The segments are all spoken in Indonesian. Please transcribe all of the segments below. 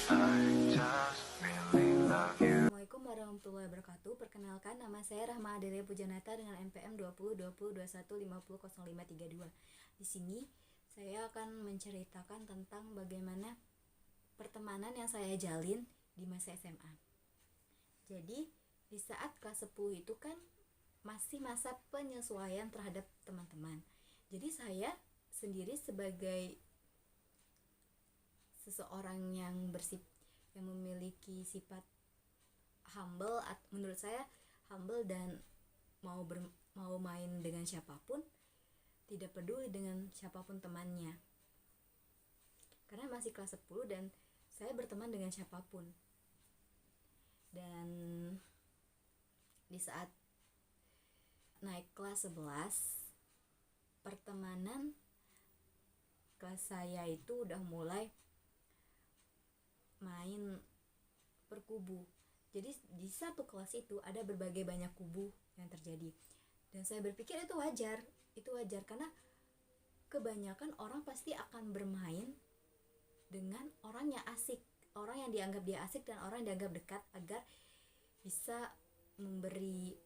Assalamualaikum warahmatullahi wabarakatuh. Perkenalkan, nama saya Rahma Adelia Pujanata dengan NPM 202021500532. Di sini saya akan menceritakan tentang bagaimana pertemanan yang saya jalin di masa SMA. Jadi, di saat kelas 10 itu kan masih masa penyesuaian terhadap teman-teman. Jadi saya sendiri sebagai seseorang yang memiliki sifat humble, menurut saya humble dan mau main dengan siapapun, tidak peduli dengan siapapun temannya. Karena masih kelas 10 dan saya berteman dengan siapapun. Dan di saat naik kelas 11, pertemanan kelas saya itu udah mulai main berkubu. Jadi di satu kelas itu ada berbagai banyak kubu yang terjadi. Dan saya berpikir itu wajar karena kebanyakan orang pasti akan bermain dengan orang yang asik, orang yang dianggap dia asik dan orang yang dianggap dekat agar bisa memberi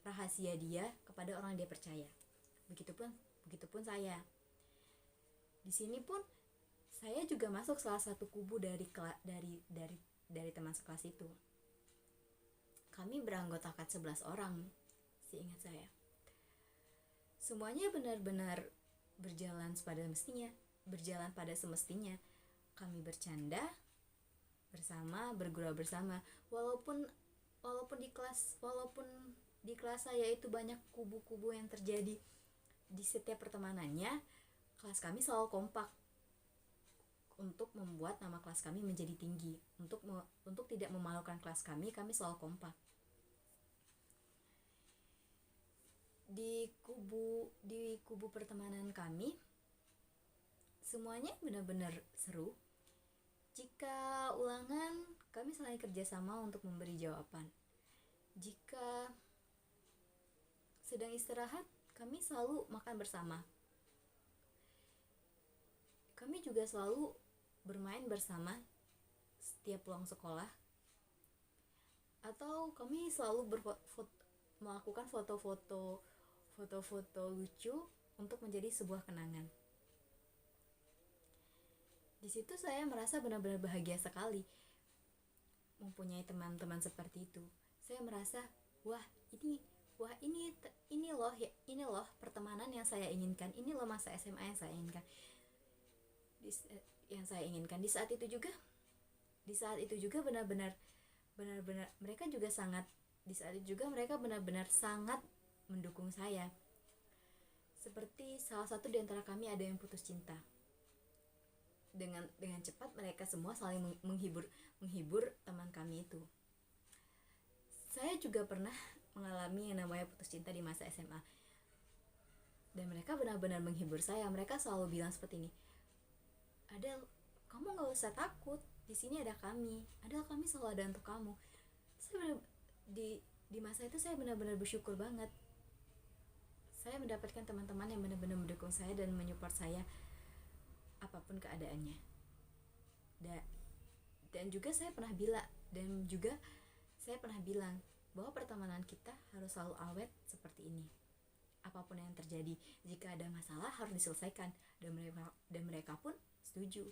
rahasia dia kepada orang yang dia percaya. Begitupun saya. Di sini pun saya juga masuk salah satu kubu dari teman sekelas itu. Kami beranggotakan 11 orang, seingat saya. Semuanya benar-benar berjalan pada semestinya. Kami bercanda bersama, bergurau bersama. Walaupun di kelas saya itu banyak kubu-kubu yang terjadi di setiap pertemanannya, kelas kami selalu kompak untuk membuat nama kelas kami menjadi tinggi. Untuk tidak memalukan kelas kami selalu kompak. Di kubu pertemanan kami, semuanya benar-benar seru. Jika ulangan, kami saling kerjasama untuk memberi jawaban. Jika sedang istirahat, kami selalu makan bersama. Kami juga selalu bermain bersama setiap pulang sekolah, atau kami selalu melakukan foto-foto lucu untuk menjadi sebuah kenangan. Di situ saya merasa benar-benar bahagia sekali mempunyai teman-teman seperti itu. Saya merasa ini loh pertemanan yang saya inginkan, ini loh masa SMA yang saya inginkan. Di saat itu juga benar-benar mereka juga sangat mendukung saya. Seperti salah satu di antara kami ada yang putus cinta. Dengan cepat mereka semua saling menghibur teman kami itu. Saya juga pernah mengalami yang namanya putus cinta di masa SMA. Dan mereka benar-benar menghibur saya. Mereka selalu bilang seperti ini, Adel, kamu gak usah takut, di sini ada kami. Adel, kami selalu ada untuk kamu. Di masa itu saya benar-benar bersyukur banget. Saya mendapatkan teman-teman yang benar-benar mendukung saya dan menyupport saya apapun keadaannya. Dan juga saya pernah bilang bahwa pertemanan kita harus selalu awet seperti ini. Apapun yang terjadi, jika ada masalah harus diselesaikan, dan mereka pun setuju.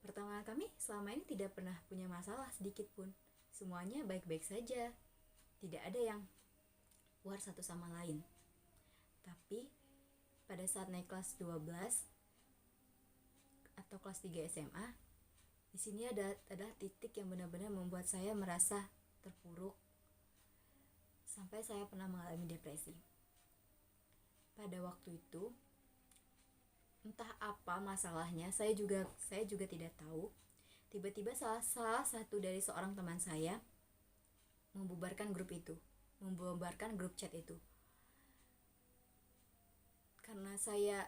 Pertemanan kami selama ini tidak pernah punya masalah sedikit pun. Semuanya baik-baik saja. Tidak ada yang war satu sama lain. Tapi pada saat naik kelas 12 atau kelas 3 SMA, di sini ada titik yang benar-benar membuat saya merasa terpuruk sampai saya pernah mengalami depresi. Pada waktu itu, entah apa masalahnya, saya juga tidak tahu. Tiba-tiba salah satu dari seorang teman saya membubarkan grup chat itu. Karena saya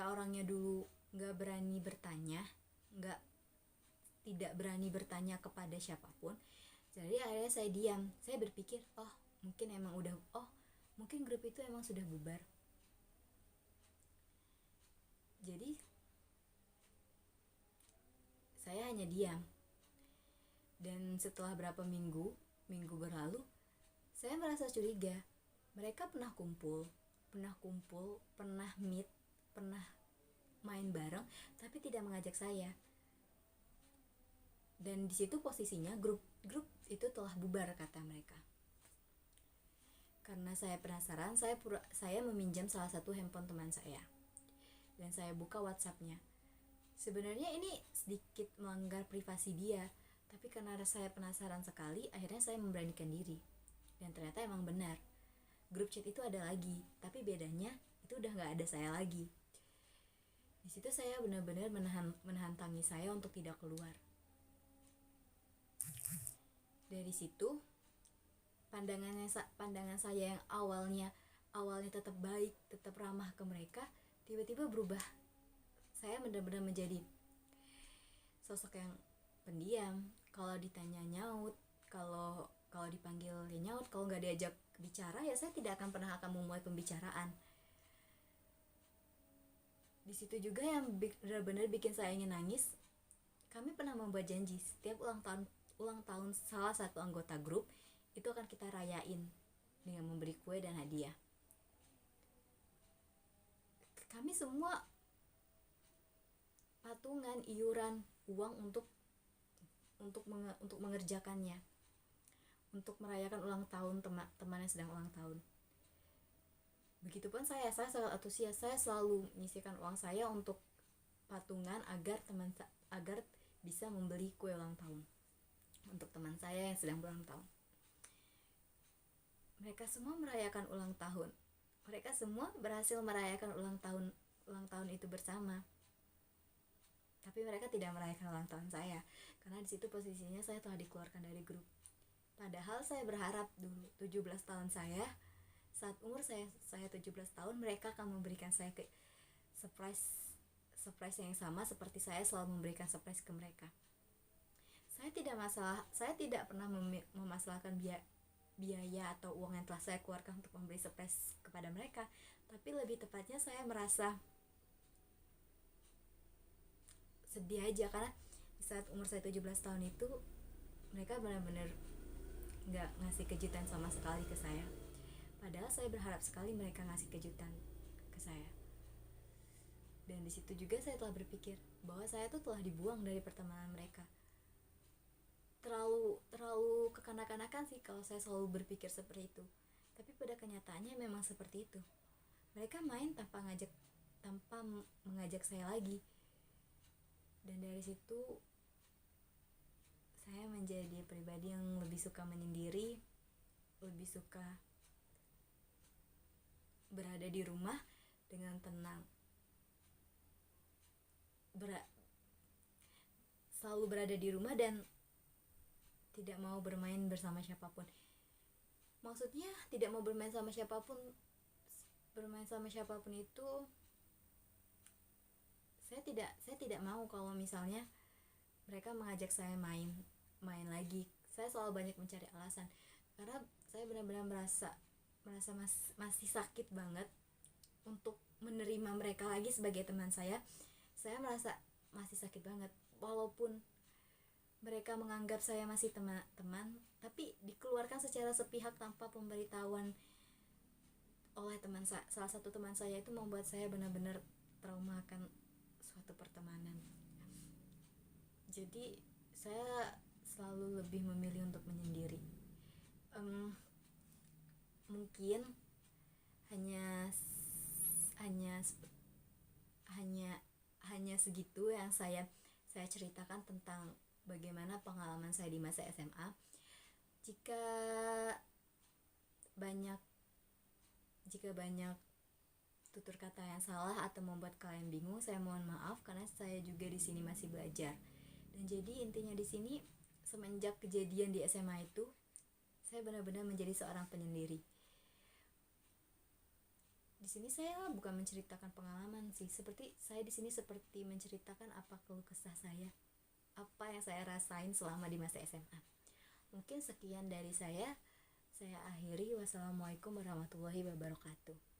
orangnya dulu tidak berani bertanya kepada siapapun. Jadi akhirnya saya diam. Saya berpikir, mungkin grup itu emang sudah bubar. Jadi saya hanya diam. Dan setelah berapa minggu berlalu, saya merasa curiga. Mereka pernah kumpul, pernah meet, pernah main bareng, tapi tidak mengajak saya. Dan di situ posisinya grup itu telah bubar, kata mereka. Karena saya penasaran, saya meminjam salah satu handphone teman saya dan saya buka WhatsApp-nya. Sebenarnya ini sedikit melanggar privasi dia, tapi karena saya penasaran sekali, akhirnya saya memberanikan diri. Dan ternyata emang benar, grup chat itu ada lagi, tapi bedanya itu udah gak ada saya lagi. Di situ saya benar-benar menahan tangis saya untuk tidak keluar. Dari situ, pandangan saya yang awalnya tetap baik, tetap ramah ke mereka, tiba-tiba berubah. Saya benar-benar menjadi sosok yang pendiam. Kalau ditanya nyaut, kalau dipanggil ya nyaut, kalau nggak diajak bicara ya saya tidak akan pernah memulai pembicaraan. Di situ juga yang benar-benar bikin saya ingin nangis. Kami pernah membuat janji setiap ulang tahun salah satu anggota grup itu akan kita rayain dengan memberi kue dan hadiah. Kami semua patungan iuran uang untuk mengerjakannya, untuk merayakan ulang tahun teman yang sedang ulang tahun. Begitupun saya sangat antusias. Saya selalu menyisihkan uang saya untuk patungan agar bisa membeli kue ulang tahun untuk teman saya yang sedang berulang tahun. Mereka semua merayakan ulang tahun. Mereka semua berhasil merayakan ulang tahun itu bersama. Tapi mereka tidak merayakan ulang tahun saya, karena di situ posisinya saya telah dikeluarkan dari grup. Padahal saya berharap dulu 17 tahun saya, saat umur saya 17 tahun, mereka akan memberikan saya surprise yang sama seperti saya selalu memberikan surprise ke mereka. Saya tidak pernah memasalahkan biaya atau uang yang telah saya keluarkan untuk memberi surprise kepada mereka, tapi lebih tepatnya saya merasa sedih aja, karena di saat umur saya 17 tahun itu mereka benar-benar gak ngasih kejutan sama sekali ke saya. Padahal saya berharap sekali mereka ngasih kejutan ke saya. Dan di situ juga saya telah berpikir bahwa saya tuh telah dibuang dari pertemanan mereka. Terlalu kekanak-kanakan sih kalau saya selalu berpikir seperti itu. Tapi pada kenyataannya memang seperti itu. Mereka main tanpa mengajak saya lagi. Dan dari situ saya menjadi pribadi yang lebih suka menyendiri, lebih suka berada di rumah dengan tenang, selalu berada di rumah dan tidak mau bermain bersama siapapun. Maksudnya tidak mau bermain sama siapapun itu saya tidak mau kalau misalnya mereka mengajak saya main lagi. Saya selalu banyak mencari alasan karena saya benar-benar merasa masih sakit banget untuk menerima mereka lagi sebagai teman saya. Saya merasa masih sakit banget walaupun mereka menganggap saya masih teman, tapi dikeluarkan secara sepihak tanpa pemberitahuan oleh salah satu teman saya itu membuat saya benar-benar trauma akan suatu pertemanan. Jadi saya selalu lebih memilih untuk menyendiri. Mungkin hanya segitu yang saya ceritakan tentang bagaimana pengalaman saya di masa SMA. Jika banyak tutur kata yang salah atau membuat kalian bingung, saya mohon maaf karena saya juga di sini masih belajar. Dan jadi intinya di sini semenjak kejadian di SMA itu, saya benar-benar menjadi seorang penyendiri. Di sini saya bukan menceritakan pengalaman sih, saya di sini seperti menceritakan apa keluh kesah saya, apa yang saya rasain selama di masa SMA. Mungkin sekian dari saya akhiri. Wassalamualaikum warahmatullahi wabarakatuh.